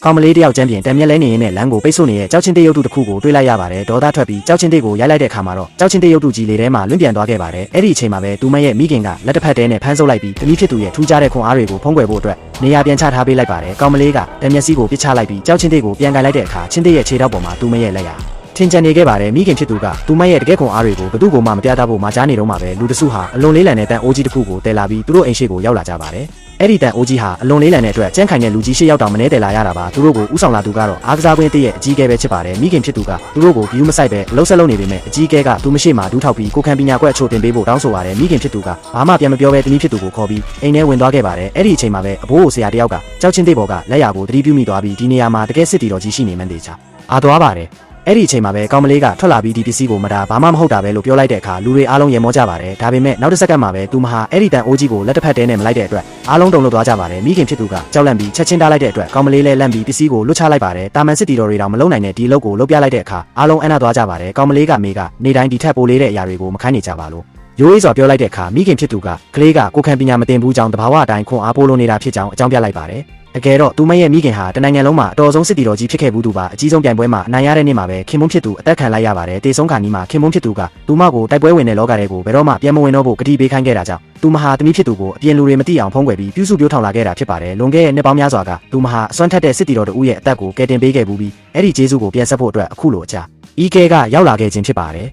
ကောင်မလေးတယောက်ကျမ်းပြင်တံမြက်လဲနေရင်နဲ့လမ်းကိုပိတ်ဆို့နေတဲ့ကြောက်ချင်းတေးရုပ်တုတစ်ခုကိုတွေ့လိုက်ရပါတယ်ဒေါသထွက်ပြီးကြောက်ချင်းတေးကိုရိုက်လိုက်တဲ့အခါမှာတော့ကြောက်ချင်းတေးရုပ်တုကြီးလေးထဲမှာလွင့်ပြန်သွားခဲ့ပါတယ်အဲ့ဒီအချိန်မှာပဲသူမရဲ့မိခင်ကလက်တစ်ဖက်တဲနဲ့ဖမ်းဆုပ်လိုက်ပြီးသမီးဖြစ်သူရဲ့ထူးခြားတဲ့ခွန်အားတွေကိုဖုံးကွယ်ဖို့အတွက်နေရာပြန်ချထားပေးလိုက်ပါတယ်ကောင်မလေးကတံမျက်စိကိုပစ်ချလိုက်ပြီးကြောက်ချင်းတေးကိုပြန်ကင်လိုက်တဲ့အခါချင်းတေးရဲ့ခြေထောက်ပေါ်မှာသူမရဲ့လက်ရထင်ကြံနေခဲ့ပါတယ်မိခင်ဖြစ်သူကသူမရဲ့တကယ်ခွန်အားတွေကိုဘသူ့ကိုမှမပြသဖို့မှာကြားနေတော့မှပဲလူတစုဟာအလွန်လေးလံတဲ့တန်အိုးကြီးတစ်ခုကိုတည်လာပြီးသူတို့အိမ်ရှိကိုရောက်လာကြပါတယ်အဲ့ဒီတန်အိုးကြီးဟာအလွန်လေးလံတဲ့အတွက်ကျန်းခိုင်တဲ့လူကြီး၈ယောက်တောင်မနေတယ်လာရတာပါသူတို့ကိုဥဆောင်လာသူကတော့အားကစားကွင်းတည့်ရဲ့အကြီးအကဲပဲဖြစ်ပါတယ်မိခင်ဖြစ်သူကသူတို့ကိုဂယူးမဆိုင်ပဲအလုံးဆက်လုံးနေပေမဲ့အကြီးအကဲကသူမရှိမှဒူးထောက်ပြီးကိုခံပညာကွက်အချို့တင်ပေးဖို့တောင်းဆိုပါတယ်မိခင်ဖြစ်သူကဘာမှပြန်မပြောဘဲသမီးဖြစ်သူကိုခေါ်ပြီးအိမ်ထဲဝင်သွားခဲ့ပါတယ်အဲ့ဒီအချိန်မှာပဲအဘိုးကိုဆရာတယောက်ကကြောက်ချင်းတေးပေါ်ကလက်ရာကိုတတိပြုမိသွားပြီးဒီနေရာမှာတကယ်စစ်တီတော်ကြီးရှိနေမှန်းသိချာအားသွားပါတယ်အဲ့ဒီအချိန်မှာပဲကောင်မလေးကထွက်လာပြီးဒီပစ္စည်းကိုမတာဘာမှမဟုတ်တာပဲလို့ပြောလိုက်တဲ့အခါလူတွေအားလုံးရေမောကြပါတယ်ဒါပေမဲ့နောက်တစ်စက္ကန့်မှာပဲသူမဟာအဲ့ဒီတန်အိုးကြီးကိုလက်တစ်ဖက်တဲနဲ့မလိုက်တဲ့အတွက်အားလုံးတုန်လှုပ်သွားကြပါတယ်မိခင်ဖြစ်သူကကြောက်လန့်ပြီးချက်ချင်းထားလိုက်တဲ့အတွက်ကောင်မလေးလည်းလန့်ပြီးပစ္စည်းကိုလွတ်ချလိုက်ပါတယ်တာမန်စစ်တီတော်တွေတောင်မလုံနိုင်တဲ့ဒီအလုပ်ကိုလုပ်ပြလိုက်တဲ့အခါအားလုံးအံ့နာသွားကြပါတယ်ကောင်မလေးကမေကနေတိုင်းဒီထက်ပိုလေးတဲ့အရာတွေကိုမခိုင်းနေကြပါလို့ရိုးရေးစွာပြောလိုက်တဲ့အခါမိခင်ဖြစ်သူကကလေးကကိုခံပညာမတင်ဘူးကြောင်းတဘာဝအတိုင်းခွန်အားပိုးလို့နေတာဖြစ်ကြောင်းအကြောင်းပြလိုက်ပါတယ်တကယ်တော့သူမရဲ့မိခင်ဟာတနိုင်ငံလုံးမှာအတော်ဆုံးစစ်တီတော်ကြီးဖြစ်ခဲ့ဘူးသူပါအကြီးဆုံးပြိုင်ပွဲမှာအနိုင်ရတဲ့နေ့မှာပဲခင်မုန်းဖြစ်သူအသက်ခံလိုက်ရပါတယ်တေဆုံးခါနီးမှာခင်မုန်းဖြစ်သူကသူမကိုတိုက်ပွဲဝင်တဲ့လောကထဲကိုဘယ်တော့မှပြန်မဝင်တော့ဖို့ကတိပေးခိုင်းခဲ့တာကြောင့်သူမဟာသမီးဖြစ်သူကိုအပြင်လူတွေမသိအောင်ဖုံးကွယ်ပြီးပြုစုပြောထောင်လာခဲ့တာဖြစ်ပါတယ်လွန်ခဲ့တဲ့နှစ်ပေါင်းများစွာကသူမဟာအစွမ်းထက်တဲ့စစ်တီတော်တို့ရဲ့အသက်ကိုကယ်တင်ပေးခဲ့ဘူးပြီးအဲ့ဒီကျေးဇူးကိုပြန်ဆက်ဖို့အတွက်အခုလိုအကြဤကဲကရောက်လာခဲ့ခြင်းဖြစ်ပါတယ်